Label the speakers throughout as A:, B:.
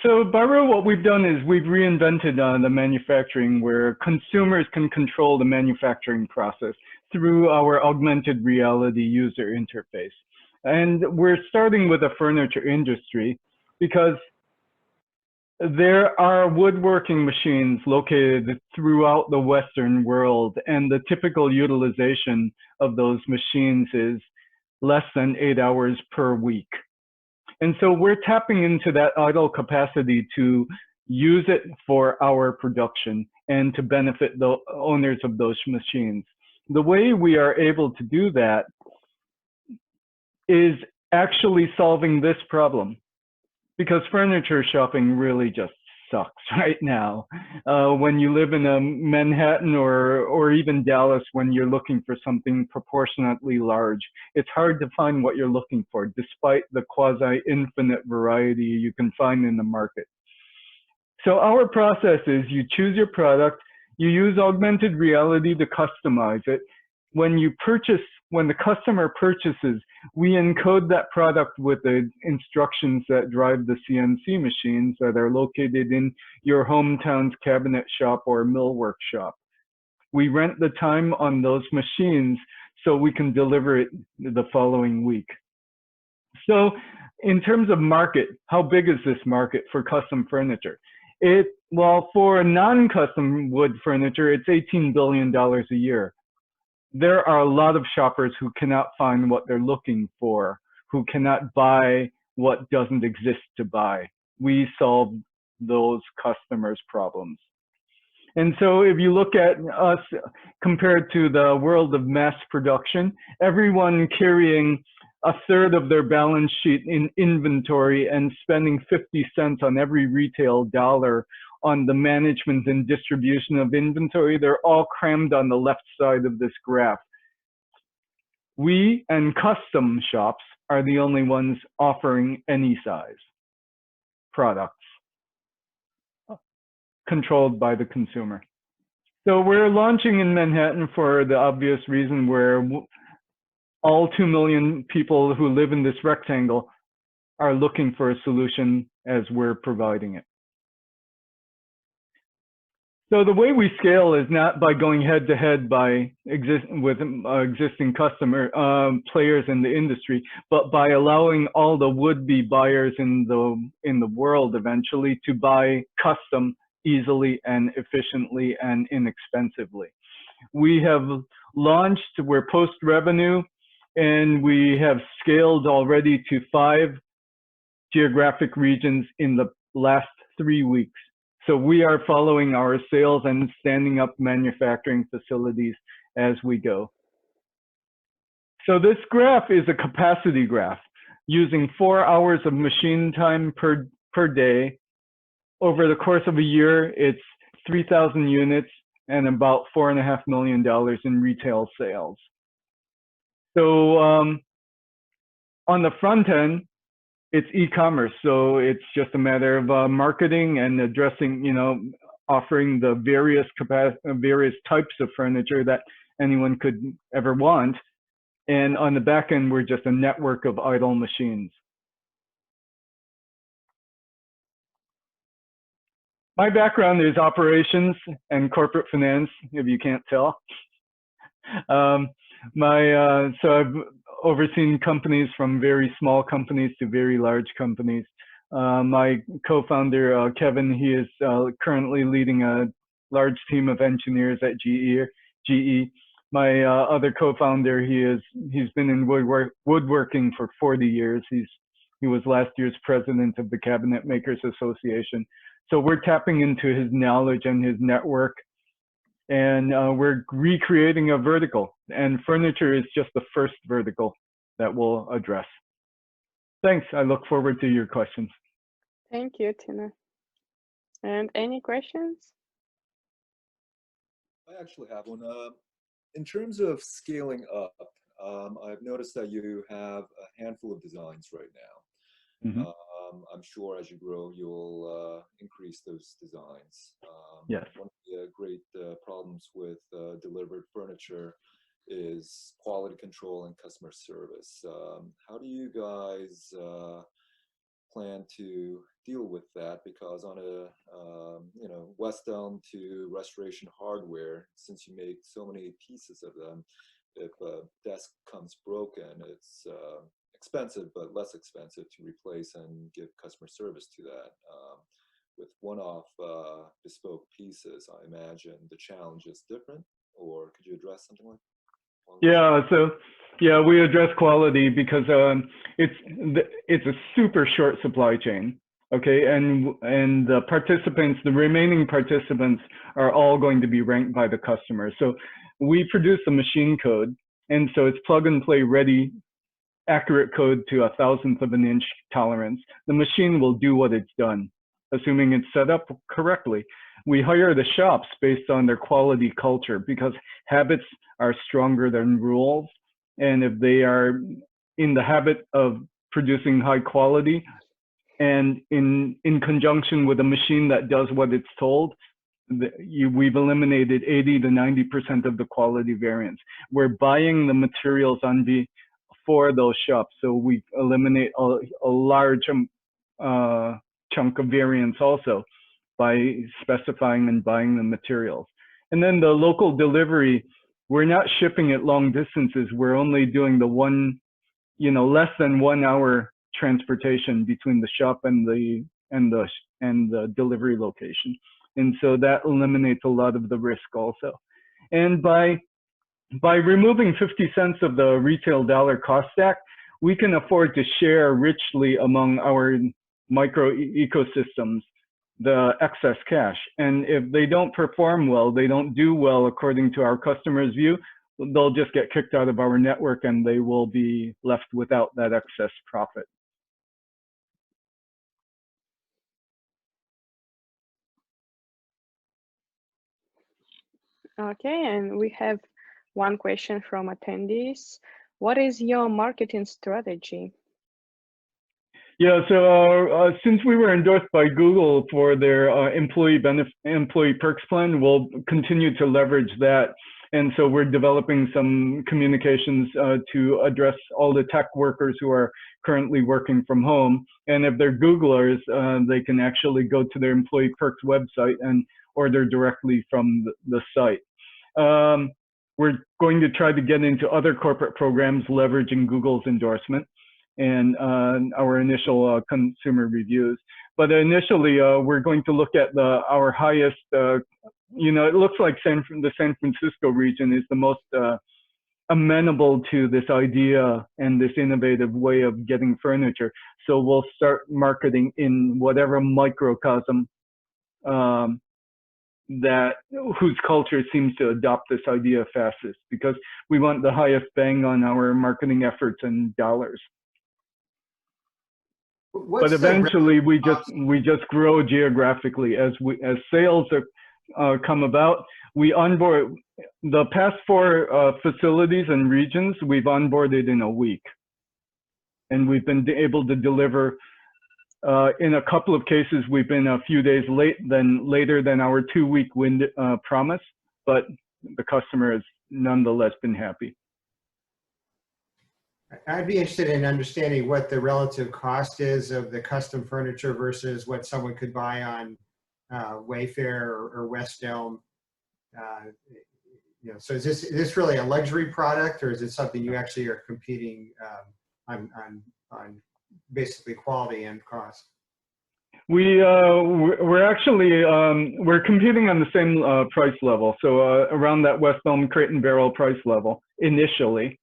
A: So, Byro, what we've done is we've reinvented the manufacturing where consumers can control the manufacturing process through our augmented reality user interface. And we're starting with the furniture industry because there are woodworking machines located throughout the Western world, and the typical utilization of those machines is less than 8 hours per week. And so we're tapping into that idle capacity to use it for our production and to benefit the owners of those machines. The way we are able to do that is actually solving this problem, because furniture shopping really just sucks right now. When you live in a Manhattan or even Dallas, when you're looking for something proportionately large, it's hard to find what you're looking for, despite the quasi-infinite variety you can find in the market. So our process is you choose your product, you use augmented reality to customize it. When the customer purchases, we encode that product with the instructions that drive the CNC machines that are located in your hometown's cabinet shop or millwork shop. We rent the time on those machines so we can deliver it the following week. So in terms of market, how big is this market for custom furniture? Well, for non-custom wood furniture, it's $18 billion a year. There are a lot of shoppers who cannot find what they're looking for, who cannot buy what doesn't exist to buy. We solve those customers' problems. And so if you look at us compared to the world of mass production, everyone carrying a third of their balance sheet in inventory and spending 50 cents on every retail dollar on the management and distribution of inventory, they're all crammed on the left side of this graph. We and custom shops are the only ones offering any size products controlled by the consumer. So we're launching in Manhattan for the obvious reason where all 2 million people who live in this rectangle are looking for a solution as we're providing it. So the way we scale is not by going head to head with existing customer players in the industry, but by allowing all the would-be buyers in the world eventually to buy custom easily and efficiently and inexpensively. We have launched, we're post-revenue, and we have scaled already to 5 geographic regions in the last 3 weeks. So we are following our sales and standing up manufacturing facilities as we go. So this graph is a capacity graph using 4 hours of machine time per day. Over the course of a year, it's 3,000 units and about $4.5 million in retail sales. So on the front end, it's e-commerce, so it's just a matter of marketing and addressing, offering the various types of furniture that anyone could ever want. And on the back end, we're just a network of idle machines. My background is operations and corporate finance, if you can't tell. So I've overseen companies from very small companies to very large companies. My co-founder, Kevin, he is currently leading a large team of engineers at GE. My other co-founder, he's been in woodworking for 40 years. He was last year's president of the Cabinet Makers Association. So we're tapping into his knowledge and his network. And we're recreating a vertical, and furniture is just the first vertical that we'll address. Thanks. I look forward to your questions.
B: Thank you, Tina. And any questions?
C: I actually have one. In terms of scaling up, I've noticed that you have a handful of designs right now.
A: Mm-hmm.
C: I'm sure as you grow, you'll increase those designs.
A: Yes.
C: One of the great problems with delivered furniture is quality control and customer service. How do you guys plan to deal with that? Because on a West Elm to Restoration Hardware, since you make so many pieces of them, if a desk comes broken, it's expensive, but less expensive to replace and give customer service to that. With one-off bespoke pieces, I imagine the challenge is different. Or could you address something like that?
A: Yeah, so yeah, we address quality because it's a super short supply chain. Okay, and the participants, the remaining participants, are all going to be ranked by the customer. So we produce a machine code, and so it's plug and play ready, accurate code to 1/1000th of an inch tolerance. The machine will do what it's done, assuming it's set up correctly. We hire the shops based on their quality culture because habits are stronger than rules. And if they are in the habit of producing high quality and in conjunction with a machine that does what it's told, we've eliminated 80 to 90% of the quality variance. We're buying the materials for those shops, so we eliminate a large chunk of variance also by specifying and buying the materials. And then the local delivery, we're not shipping it long distances. We're only doing the less than 1 hour transportation between the shop and the delivery location. And so that eliminates a lot of the risk also. And by removing 50 cents of the retail dollar cost stack, we can afford to share richly among our micro ecosystems the excess cash. And if they don't perform well, they don't do well according to our customers' view, they'll just get kicked out of our network and they will be left without that excess profit.
B: Okay, and we have one question from attendees. What is your marketing strategy?
A: Yeah, so since we were endorsed by Google for their employee perks plan, we'll continue to leverage that. And so we're developing some communications to address all the tech workers who are currently working from home. And if they're Googlers, they can actually go to their employee perks website and order directly from the site. We're going to try to get into other corporate programs leveraging Google's endorsement and our initial consumer reviews. But initially, we're going to look at our highest, it looks like the San Francisco region is the most amenable to this idea and this innovative way of getting furniture. So we'll start marketing in whatever microcosm whose culture seems to adopt this idea fastest, because we want the highest bang on our marketing efforts and dollars. But eventually, we just grow geographically as sales come about. We onboard the past 4 facilities and regions. We've onboarded in a week, and we've been able to deliver. In a couple of cases, we've been a few days later than our 2-week promise, but the customer has nonetheless been happy.
D: I'd be interested in understanding what the relative cost is of the custom furniture versus what someone could buy on Wayfair or West Elm. So is this really a luxury product, or is it something you actually are competing on basically quality and cost?
A: We're actually we're competing on the same price level, so around that West Elm Crate and Barrel price level initially.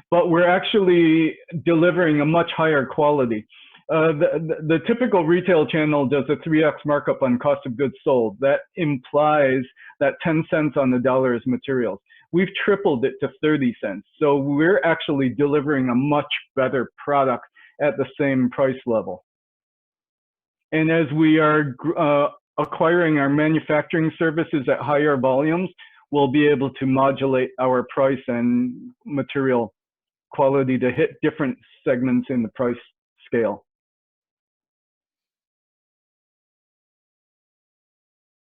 A: But we're actually delivering a much higher quality. The typical retail channel does a 3x markup on cost of goods sold. That implies that 10 cents on the dollar is materials. We've tripled it to 30 cents. So we're actually delivering a much better product at the same price level. And as we are acquiring our manufacturing services at higher volumes, we'll be able to modulate our price and material quality to hit different segments in the price scale.